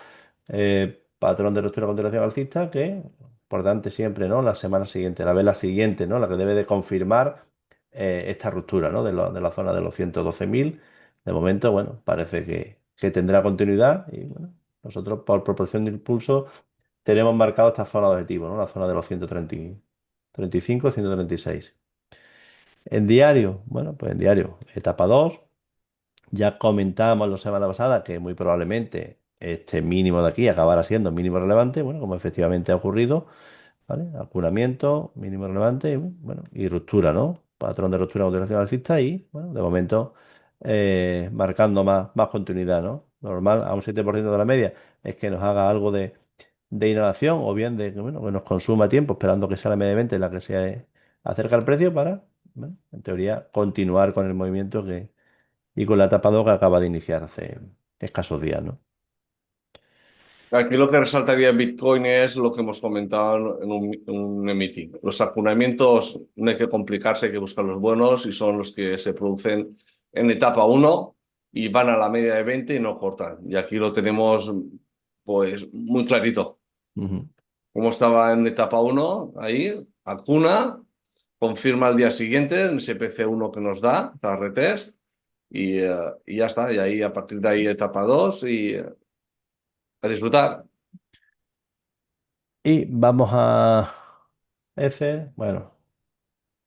patrón de ruptura a continuación alcista, que importante siempre, ¿no? La semana siguiente, la vela siguiente, ¿no? La que debe de confirmar esta ruptura, ¿no? De la zona de los 112.000. De momento, bueno, parece que tendrá continuidad y, bueno, nosotros por proporción de impulso tenemos marcado esta zona de objetivo, ¿no? La zona de los 135, 136. En diario, bueno, pues en diario, etapa 2. Ya comentábamos la semana pasada que muy probablemente este mínimo de aquí acabará siendo mínimo relevante, bueno, como efectivamente ha ocurrido, ¿vale? Acunamiento, mínimo relevante, y, bueno, y ruptura, ¿no? Patrón de ruptura continuación alcista y, bueno, de momento marcando más continuidad, ¿no? Normal, a un 7% de la media es que nos haga algo de inhalación o bien de que, bueno, que nos consuma tiempo esperando que sea la media de 20 la que se acerca al precio para, bueno, en teoría, continuar con el movimiento y con la etapa 2 que acaba de iniciar hace escasos días, ¿no? Aquí lo que resaltaría en Bitcoin es lo que hemos comentado en un meeting. Los acunamientos no hay que complicarse, hay que buscar los buenos y son los que se producen en etapa uno y van a la media de 20 y no cortan. Y aquí lo tenemos pues muy clarito. Ujú. Como estaba en etapa uno ahí, acuna, confirma al día siguiente en ese PC1 que nos da, la retest, y ya está. Y ahí a partir de ahí etapa 2 y a disfrutar. Y vamos a F. Bueno,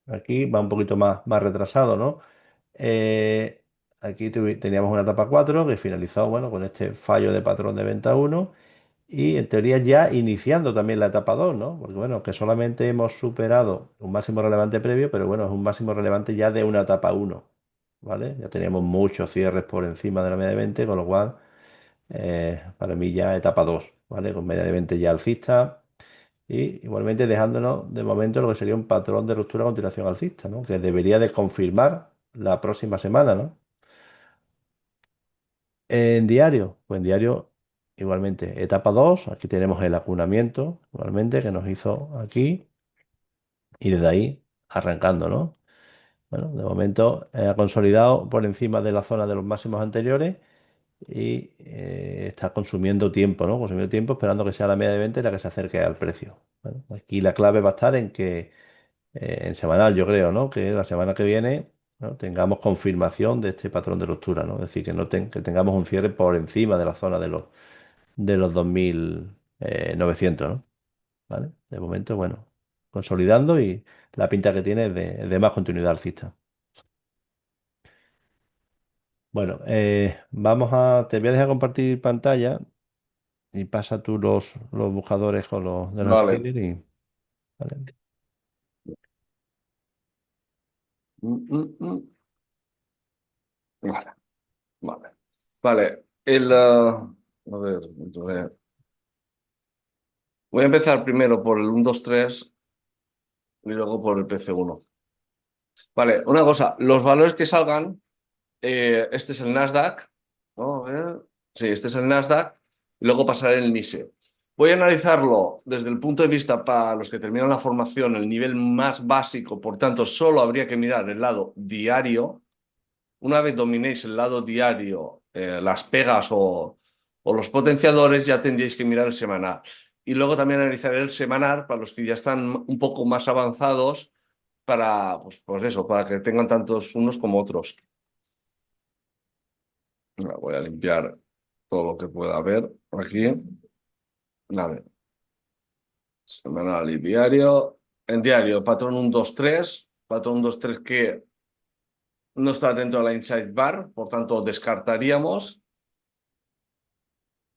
aquí va un poquito más retrasado, ¿no? Eh, Aquí teníamos una etapa 4 que finalizó, bueno, con este fallo de patrón de venta uno y en teoría ya iniciando también la etapa 2, ¿no? Porque bueno, que solamente hemos superado un máximo relevante previo, pero bueno, es un máximo relevante ya de una etapa uno, ¿vale? Ya teníamos muchos cierres por encima de la media de 20, con lo cual para mí ya etapa 2, ¿vale? Con media de 20 ya alcista y igualmente dejándonos de momento lo que sería un patrón de ruptura a continuación alcista, ¿no? Que debería de confirmar la próxima semana, ¿no? En diario, pues en diario igualmente etapa 2, aquí tenemos el acunamiento, igualmente, que nos hizo aquí y desde ahí arrancando, ¿no? Bueno, de momento ha consolidado por encima de la zona de los máximos anteriores y está consumiendo tiempo, ¿no? Consumiendo tiempo esperando que sea la media de 20 la que se acerque al precio. Bueno, aquí la clave va a estar en que en semanal, yo creo, ¿no? Que la semana que viene, ¿no? Tengamos confirmación de este patrón de ruptura, ¿no? Es decir, que, no que tengamos un cierre por encima de la zona de los 2.900, ¿no? ¿Vale? De momento, bueno, consolidando y la pinta que tiene es de más continuidad alcista. Bueno, te voy a dejar compartir pantalla y pasa tú los buscadores con los de los Vale. filler y, ¿vale? Mm, mm, mm. Vale, vale. Vale, a ver, entonces, voy a empezar primero por el 1, 2, 3 y luego por el PC1. Vale, una cosa, los valores que salgan, este es el Nasdaq, ¿no? A ver. Sí, este es el Nasdaq, y luego pasaré el NISE. Voy a analizarlo desde el punto de vista para los que terminan la formación, el nivel más básico, por tanto, solo habría que mirar el lado diario. Una vez dominéis el lado diario, las pegas o los potenciadores, ya tendríais que mirar el semanal. Y luego también analizaré el semanal para los que ya están un poco más avanzados, pues eso, para que tengan tantos unos como otros. Voy a limpiar todo lo que pueda haber aquí. Vale, semanal y diario. En diario, patrón 1, 2, 3. Patrón 1, 2, 3 que no está dentro de la inside bar, por tanto descartaríamos.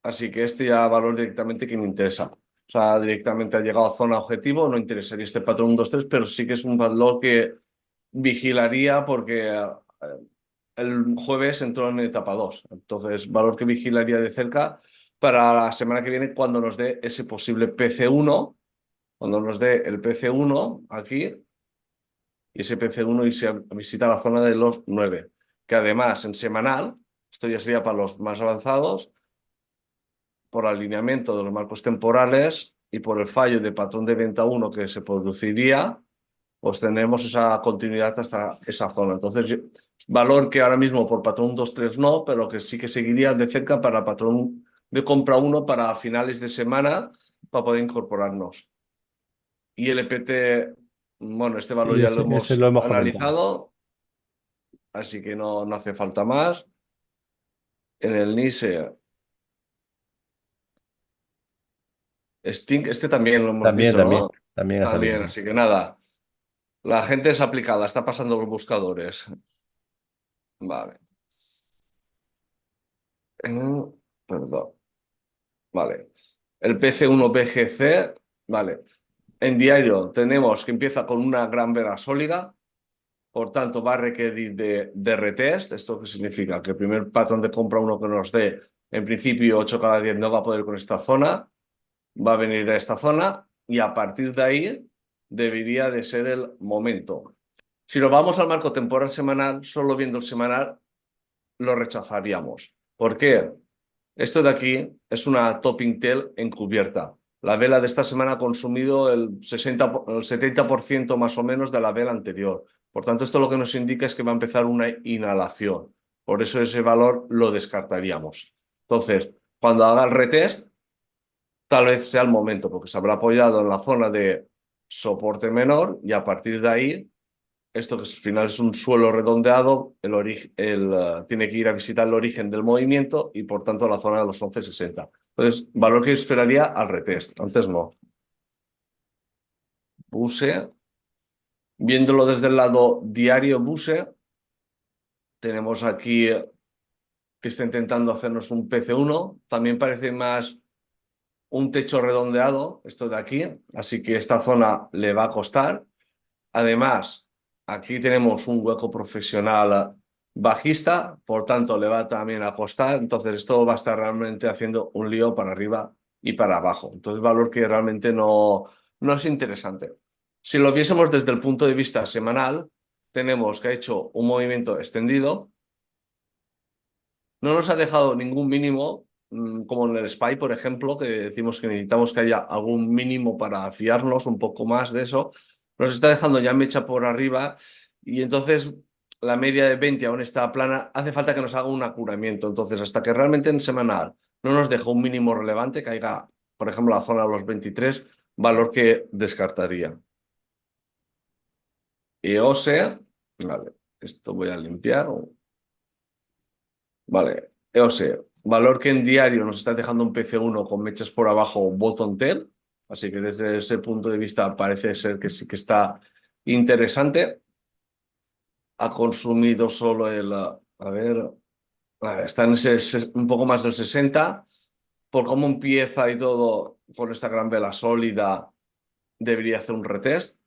Así que este ya valor directamente que me interesa. O sea, directamente ha llegado a zona objetivo, no interesaría este patrón 1, 2, 3, pero sí que es un valor que vigilaría porque el jueves entró en etapa 2. Entonces, valor que vigilaría de cerca para la semana que viene cuando nos dé ese posible PC1, cuando nos dé el PC1 aquí, y ese PC1 irse a visitar la zona de los 9, que además en semanal, esto ya sería para los más avanzados, por alineamiento de los marcos temporales y por el fallo de patrón de venta uno que se produciría, pues tenemos esa continuidad hasta esa zona. Entonces, valor que ahora mismo por patrón 2 3 no, pero que sí que seguiría de cerca para patrón de compra uno para finales de semana para poder incorporarnos. Y el EPT, bueno, este valor Y ya lo ese lo hemos hemos comentado. analizado, así que no hace falta más. En el NISE, Sting, este también lo hemos También, dicho, también, ¿no? también ha salido. También, así que nada. La gente es aplicada, está pasando los buscadores. Vale. Perdón. Vale. El PC1 BGC, vale. En diario tenemos que empieza con una gran vela sólida, por tanto va a requerir de retest. ¿Esto qué significa? Que el primer patrón de compra uno que nos dé, en principio 8 cada 10 no va a poder con esta zona, va a venir a esta zona y a partir de ahí debería de ser el momento. Si nos vamos al marco temporal semanal, solo viendo el semanal, lo rechazaríamos. ¿Por qué? Esto de aquí es una topping tail encubierta. La vela de esta semana ha consumido el 70% más o menos de la vela anterior. Por tanto, esto lo que nos indica es que va a empezar una inhalación. Por eso ese valor lo descartaríamos. Entonces, cuando haga el retest, tal vez sea el momento, porque se habrá apoyado en la zona de soporte menor y a partir de ahí, esto que al final es un suelo redondeado, tiene que ir a visitar el origen del movimiento y por tanto la zona de los 11,60. Entonces, valor que esperaría al retest, antes no. Buse, viéndolo desde el lado diario Buse, tenemos aquí que está intentando hacernos un PC1, también parece más un techo redondeado, esto de aquí, así que esta zona le va a costar. Además, aquí tenemos un hueco profesional bajista, por tanto le va también a costar, entonces esto va a estar realmente haciendo un lío para arriba y para abajo. Entonces, valor que realmente no es interesante. Si lo viésemos desde el punto de vista semanal, tenemos que ha hecho un movimiento extendido, no nos ha dejado ningún mínimo, como en el SPY, por ejemplo, que decimos que necesitamos que haya algún mínimo para fiarnos un poco más de eso. Nos está dejando ya mecha por arriba y entonces la media de 20 aún está plana. Hace falta que nos haga un acuramiento. Entonces, hasta que realmente en semanal no nos deje un mínimo relevante, caiga, por ejemplo, la zona de los 23, valor que descartaría. EOSE, vale, esto voy a limpiar. Vale, o sea, valor que en diario nos está dejando un PC1 con mechas por abajo bottom tail, así que desde ese punto de vista parece ser que sí que está interesante. Ha consumido solo está en un poco más del 60. Por cómo empieza y todo con esta gran vela sólida, debería hacer un retest.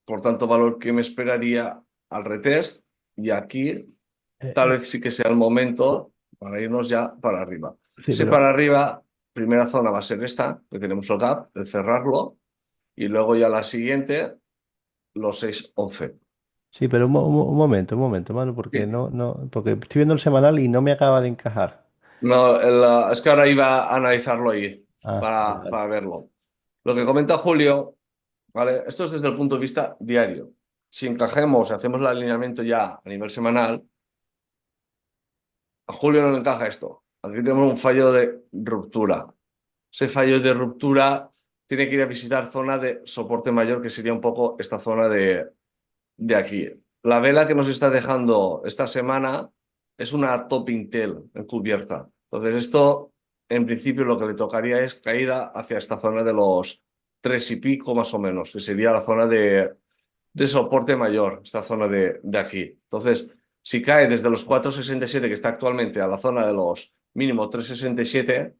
Por tanto, valor que me esperaría al retest y aquí Eh, tal eh, vez sí que sea el momento para irnos ya para arriba. sí, Si para arriba, primera zona va a ser esta, que tenemos el gap, el cerrarlo, y luego ya la siguiente, los 6,11. pero un momento, mano, porque Sí. porque estoy viendo el semanal y no me acaba de encajar. No, es que ahora iba a analizarlo ahí Ah, vale, para, vale. para verlo. Lo que comenta Julio, ¿vale? Esto es desde el punto de vista diario. Si encajemos, hacemos el alineamiento ya a nivel semanal, a Julio no le encaja esto. Aquí tenemos un fallo de ruptura. Ese fallo de ruptura tiene que ir a visitar zona de soporte mayor, que sería un poco esta zona de aquí. La vela que nos está dejando esta semana es una topping tail encubierta. Entonces, esto en principio lo que le tocaría es caída hacia esta zona de los 3 y pico más o menos, que sería la zona de soporte mayor, esta zona de aquí. Entonces, si cae desde los 4,67 que está actualmente a la zona de los mínimo 3,67,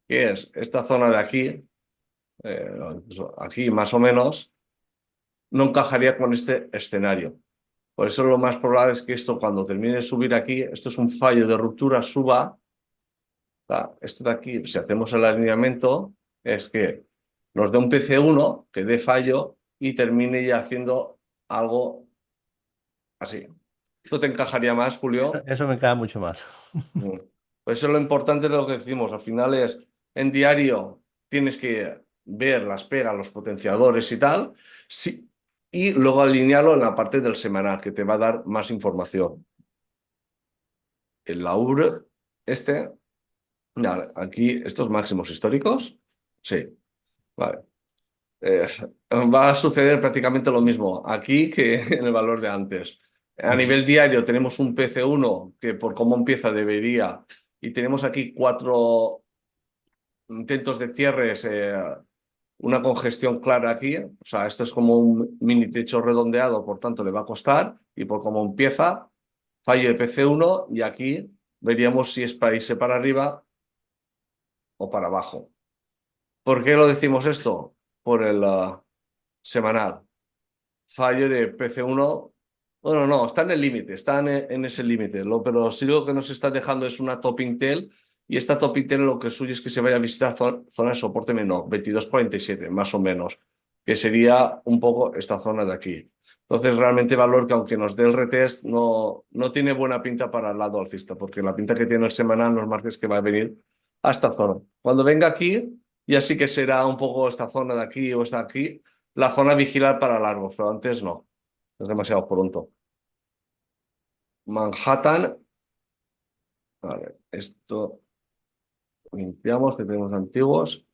que es esta zona de aquí, aquí más o menos, no encajaría con este escenario. Por eso lo más probable es que esto cuando termine de subir aquí, esto es un fallo de ruptura, suba. Esto de aquí, si hacemos el alineamiento, es que nos dé un PC1 que dé fallo y termine ya haciendo algo así. ¿Esto te encajaría más, Julio? Eso me encaja mucho más. Mm. Pues eso es lo importante de lo que decimos. Al final es, en diario tienes que ver las pegas, los potenciadores y tal, sí, y luego alinearlo en la parte del semanal, que te va a dar más información. El Laur, aquí, estos máximos históricos, sí, vale. Eh, Va a suceder prácticamente lo mismo aquí que en el valor de antes. A Ujú. nivel diario tenemos un PC1 que por cómo empieza debería, y tenemos aquí 4 intentos de cierres, una congestión clara aquí. O sea, esto es como un mini techo redondeado, por tanto le va a costar, y por cómo empieza, fallo de PC1 y aquí veríamos si es para irse para arriba o para abajo. ¿Por qué lo decimos esto? Por el semanal. Fallo de PC1. Bueno, no, está en el límite, está en ese límite. Pero sí lo que nos está dejando es una topping tail y esta topping tail lo que suyo es que se vaya a visitar zona de soporte menor, 22,47 más o menos. que sería un poco esta zona de aquí. Entonces, realmente valor que aunque nos dé el retest, no tiene buena pinta para el lado alcista, porque la pinta que tiene el semanal nos marca es que va a venir a esta zona. Cuando venga aquí, ya sí que será un poco esta zona de aquí o esta aquí, la zona a vigilar para largos, pero antes no, es demasiado pronto. Manhattan, vale, esto limpiamos, que tenemos antiguos.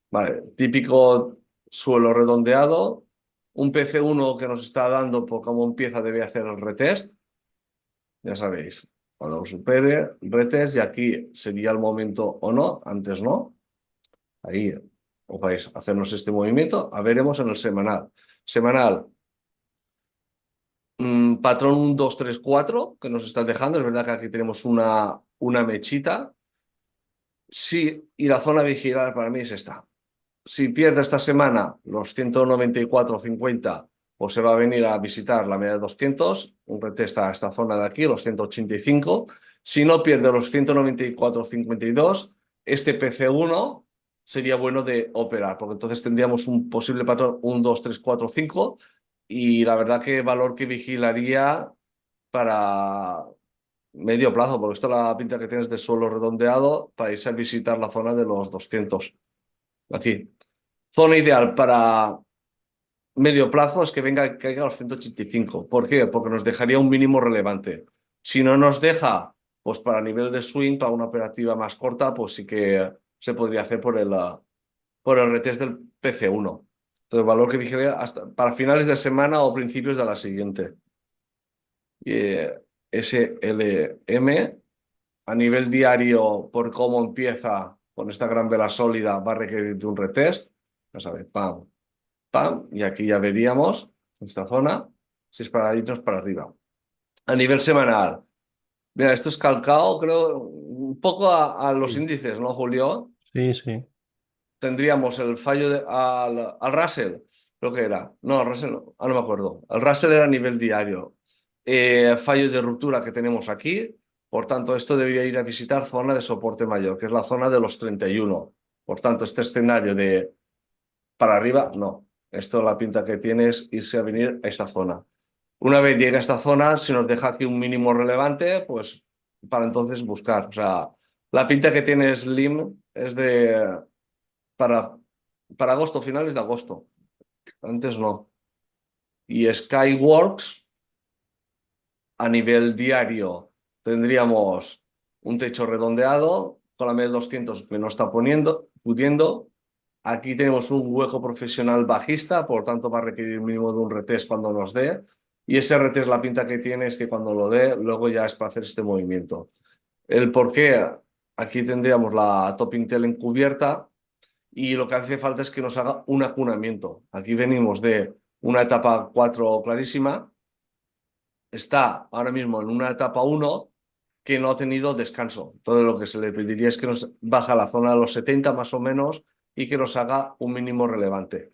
Vale, típico suelo redondeado, un PC1 que nos está dando por cómo empieza debe hacer el retest, ya sabéis, cuando lo supere, retest, y aquí sería el momento o no, antes no, ahí os vais a hacernos este movimiento, a veremos en el semanal. Semanal, patrón 1, 2, 3, 4 que nos está dejando, es verdad que aquí tenemos una mechita, sí, y la zona vigilar para mí es esta. Si pierde esta semana los 194,50, pues se va a venir a visitar la media de 200, un retest a esta zona de aquí, los 185. Si no pierde los 194,52, este PC1 sería bueno de operar, porque entonces tendríamos un posible patrón 1, 2, 3, 4, 5, y la verdad que valor que vigilaría para medio plazo, porque esto la pinta que tienes de suelo redondeado para irse a visitar la zona de los 200. Aquí. Zona ideal para medio plazo es que venga, caiga a los 185. ¿Por qué? Porque nos dejaría un mínimo relevante. Si no nos deja, pues para nivel de swing, para una operativa más corta, pues sí que se podría hacer por el retest del PC1. Entonces, valor que vigile hasta para finales de semana o principios de la siguiente. Y, SLM a nivel diario, por cómo empieza con esta gran vela sólida, va a requerir de un retest. Ya sabes, pam, pam, y aquí ya veríamos esta zona, si es para irnos para arriba. A nivel semanal, mira, esto es calcado, creo, un poco a los Sí, índices, ¿no, Julio? sí, sí. Tendríamos el fallo al Russell, creo que era. No, al Russell, no, no me acuerdo. El Russell era a nivel diario. Fallo de ruptura que tenemos aquí. Por tanto, esto debería ir a visitar zona de soporte mayor, que es la zona de los 31. Por tanto, este escenario de para arriba, no. Esto la pinta que tiene es irse a venir a esta zona. Una vez llegue a esta zona, si nos deja aquí un mínimo relevante, pues para entonces buscar. O sea, la pinta que tiene Slim es de para, para agosto, finales de agosto. Antes no. Y Skyworks, a nivel diario, tendríamos un techo redondeado con la media de 200 que no está pudiendo. Aquí tenemos un hueco profesional bajista, por tanto va a requerir mínimo de un retest cuando nos dé. Y ese retest, la pinta que tiene es que cuando lo dé, luego ya es para hacer este movimiento. El por qué, aquí tendríamos la top Intel encubierta y lo que hace falta es que nos haga un acunamiento. Aquí venimos de una etapa 4 clarísima, está ahora mismo en una etapa 1 que no ha tenido descanso. Todo lo que se le pediría es que nos baja a la zona de los 70 más o menos y que nos haga un mínimo relevante.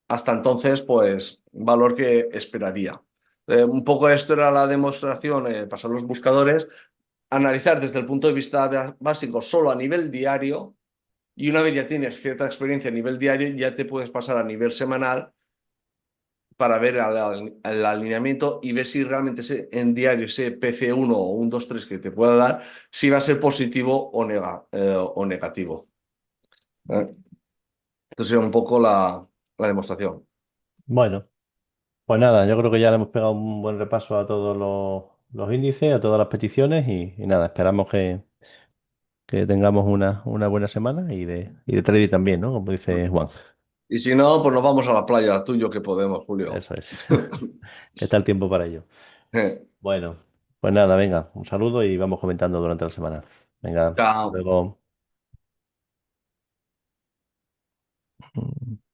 Hasta entonces, pues, valor que esperaría. Un poco esto era la demostración, pasar los buscadores, analizar desde el punto de vista básico solo a nivel diario, y una vez ya tienes cierta experiencia a nivel diario, ya te puedes pasar a nivel semanal para ver el alineamiento y ver si realmente en diario ese PC1 o un 2 3 que te pueda dar, si va a ser positivo o negativo. ¿Eh? Entonces sería un poco la demostración. Bueno, pues nada, yo creo que ya le hemos pegado un buen repaso a todos los índices, a todas las peticiones y nada, esperamos que tengamos una buena semana y de trading también, ¿no? Como dice Juan. Y si no, pues nos vamos a la playa, tú y yo que podemos, Julio. Eso es. Que está el tiempo para ello. Bueno, pues nada, venga, un saludo y vamos comentando durante la semana. Venga, hasta Chao. luego.